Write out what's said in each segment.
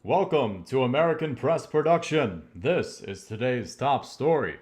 Welcome to American Press Production. This is today's top story.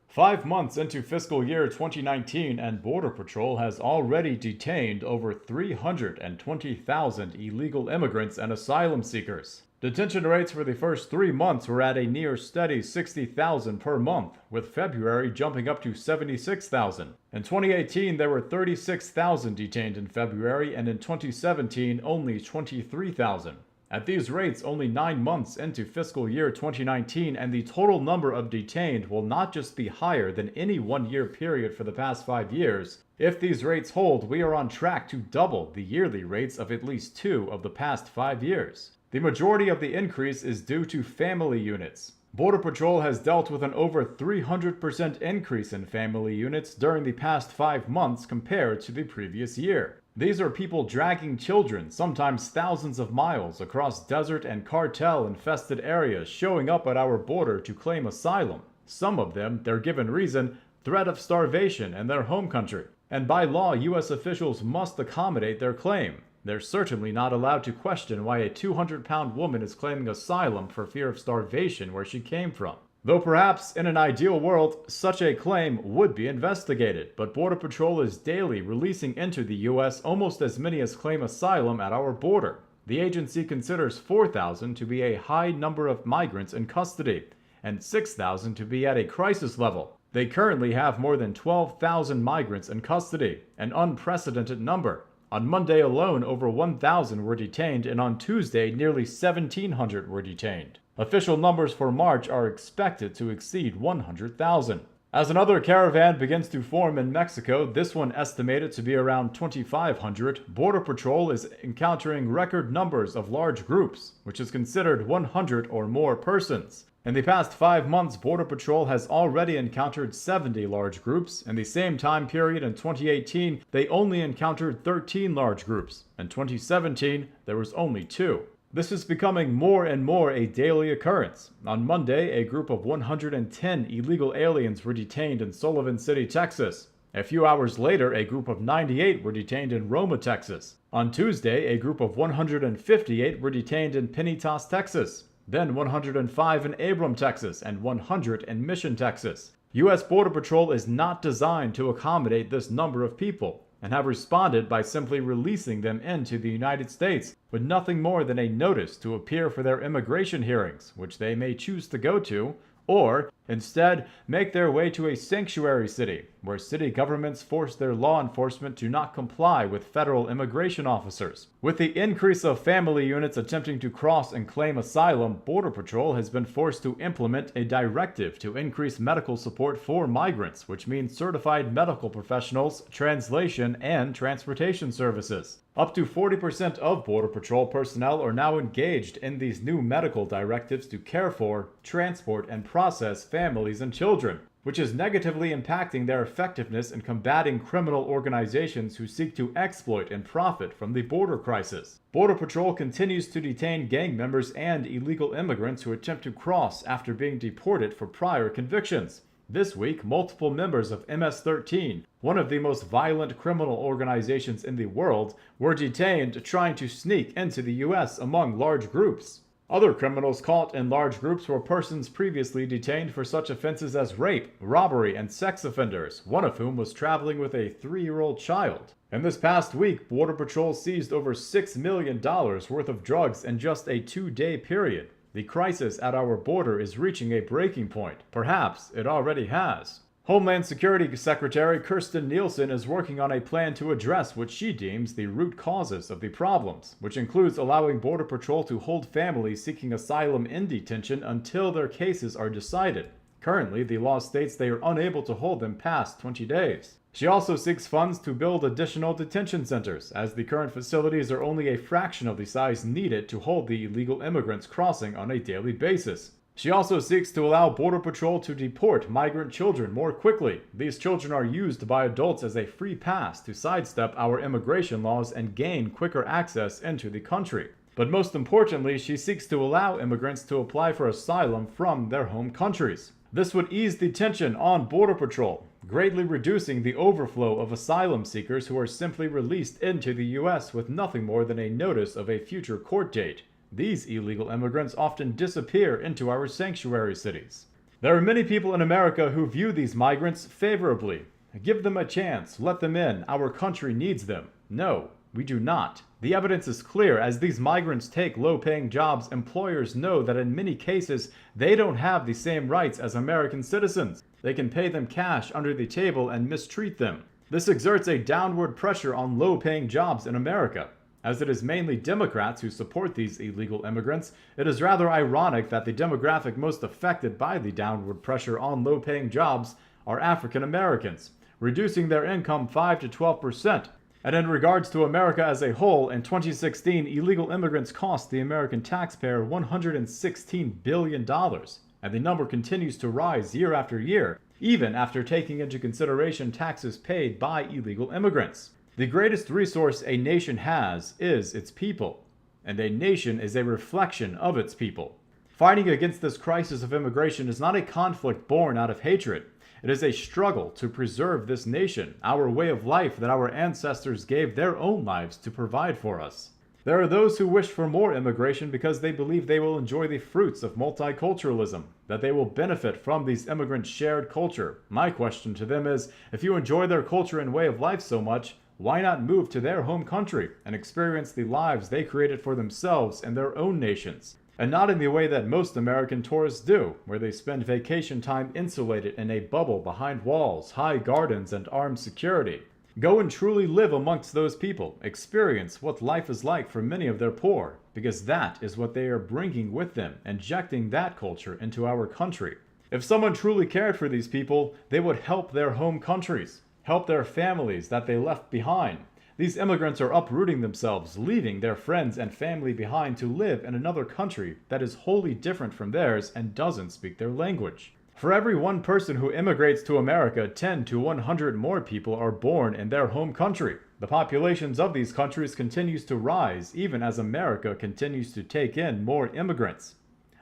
5 months into fiscal year 2019, and Border Patrol has already detained over 320,000 illegal immigrants and asylum seekers. Detention rates for the first 3 months were at a near steady 60,000 per month, with February jumping up to 76,000. In 2018, there were 36,000 detained in February, and in 2017, only 23,000. At these rates, only 9 months into fiscal year 2019, and the total number of detained will not just be higher than any 1 year period for the past 5 years. If these rates hold, we are on track to double the yearly rates of at least 2 of the past 5 years. The majority of the increase is due to family units. Border Patrol has dealt with an over 300% increase in family units during the past 5 months compared to the previous year. These are people dragging children, sometimes thousands of miles, across desert and cartel-infested areas, showing up at our border to claim asylum. Some of them, their given reason, threat of starvation in their home country. And by law, U.S. officials must accommodate their claim. They're certainly not allowed to question why a 200-pound woman is claiming asylum for fear of starvation where she came from. Though perhaps in an ideal world, such a claim would be investigated, but Border Patrol is daily releasing into the U.S. almost as many as claim asylum at our border. The agency considers 4,000 to be a high number of migrants in custody, and 6,000 to be at a crisis level. They currently have more than 12,000 migrants in custody, an unprecedented number. On Monday alone, over 1,000 were detained, and on Tuesday, nearly 1,700 were detained. Official numbers for March are expected to exceed 100,000. As another caravan begins to form in Mexico, this one estimated to be around 2,500, Border Patrol is encountering record numbers of large groups, which is considered 100 or more persons. In the past 5 months, Border Patrol has already encountered 70 large groups. In the same time period in 2018, they only encountered 13 large groups. In 2017, there was only 2. This is becoming more and more a daily occurrence. On Monday, a group of 110 illegal aliens were detained in Sullivan City, Texas. A few hours later, a group of 98 were detained in Roma, Texas. On Tuesday, a group of 158 were detained in Penitas, Texas. Then 105 in Abram, Texas, and 100 in Mission, Texas. U.S. Border Patrol is not designed to accommodate this number of people, and have responded by simply releasing them into the United States with nothing more than a notice to appear for their immigration hearings, which they may choose to go to, or instead make their way to a sanctuary city, where city governments force their law enforcement to not comply with federal immigration officers. With the increase of family units attempting to cross and claim asylum, Border Patrol has been forced to implement a directive to increase medical support for migrants, which means certified medical professionals, translation, and transportation services. Up to 40% of Border Patrol personnel are now engaged in these new medical directives to care for, transport, and process families and children, which is negatively impacting their effectiveness in combating criminal organizations who seek to exploit and profit from the border crisis. Border Patrol continues to detain gang members and illegal immigrants who attempt to cross after being deported for prior convictions. This week, multiple members of MS-13, one of the most violent criminal organizations in the world, were detained trying to sneak into the U.S. among large groups. Other criminals caught in large groups were persons previously detained for such offenses as rape, robbery, and sex offenders, one of whom was traveling with a 3-year-old child. In this past week, Border Patrol seized over $6 million worth of drugs in just a 2-day period. The crisis at our border is reaching a breaking point. Perhaps it already has. Homeland Security Secretary Kirstjen Nielsen is working on a plan to address what she deems the root causes of the problems, which includes allowing Border Patrol to hold families seeking asylum in detention until their cases are decided. Currently, the law states they are unable to hold them past 20 days. She also seeks funds to build additional detention centers, as the current facilities are only a fraction of the size needed to hold the illegal immigrants crossing on a daily basis. She also seeks to allow Border Patrol to deport migrant children more quickly. These children are used by adults as a free pass to sidestep our immigration laws and gain quicker access into the country. But most importantly, she seeks to allow immigrants to apply for asylum from their home countries. This would ease the tension on Border Patrol, greatly reducing the overflow of asylum seekers who are simply released into the U.S. with nothing more than a notice of a future court date. These illegal immigrants often disappear into our sanctuary cities. There are many people in America who view these migrants favorably. Give them a chance, let them in, our country needs them. No, we do not. The evidence is clear. As these migrants take low-paying jobs, employers know that in many cases, they don't have the same rights as American citizens. They can pay them cash under the table and mistreat them. This exerts a downward pressure on low-paying jobs in America. As it is mainly Democrats who support these illegal immigrants, it is rather ironic that the demographic most affected by the downward pressure on low-paying jobs are African Americans, reducing their income 5 to 12%. And in regards to America as a whole, in 2016, illegal immigrants cost the American taxpayer $116 billion, and the number continues to rise year after year, even after taking into consideration taxes paid by illegal immigrants. The greatest resource a nation has is its people, and a nation is a reflection of its people. Fighting against this crisis of immigration is not a conflict born out of hatred. It is a struggle to preserve this nation, our way of life that our ancestors gave their own lives to provide for us. There are those who wish for more immigration because they believe they will enjoy the fruits of multiculturalism, that they will benefit from these immigrants' shared culture. My question to them is, if you enjoy their culture and way of life so much, why not move to their home country and experience the lives they created for themselves and their own nations? And not in the way that most American tourists do, where they spend vacation time insulated in a bubble behind walls, high gardens, and armed security. Go and truly live amongst those people, experience what life is like for many of their poor, because that is what they are bringing with them, injecting that culture into our country. If someone truly cared for these people, they would help their home countries, help their families that they left behind. These immigrants are uprooting themselves, leaving their friends and family behind to live in another country that is wholly different from theirs and doesn't speak their language. For every one person who immigrates to America, 10 to 100 more people are born in their home country. The populations of these countries continues to rise even as America continues to take in more immigrants.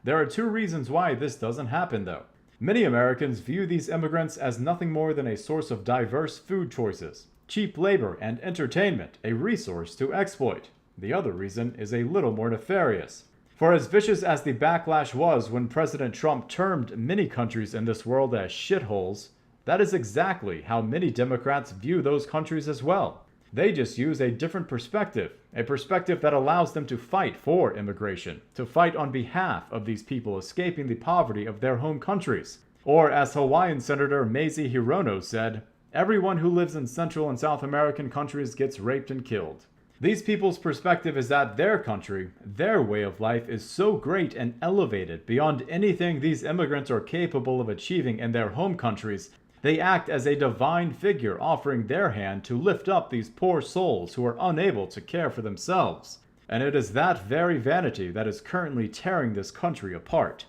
There are two reasons why this doesn't happen though. Many Americans view these immigrants as nothing more than a source of diverse food choices, cheap labor, and entertainment, a resource to exploit. The other reason is a little more nefarious. For as vicious as the backlash was when President Trump termed many countries in this world as shitholes, that is exactly how many Democrats view those countries as well. They just use a different perspective, a perspective that allows them to fight for immigration, to fight on behalf of these people escaping the poverty of their home countries. Or as Hawaiian Senator Mazie Hirono said, everyone who lives in Central and South American countries gets raped and killed. These people's perspective is that their country, their way of life is so great and elevated beyond anything these immigrants are capable of achieving in their home countries. They act as a divine figure offering their hand to lift up these poor souls who are unable to care for themselves. And it is that very vanity that is currently tearing this country apart.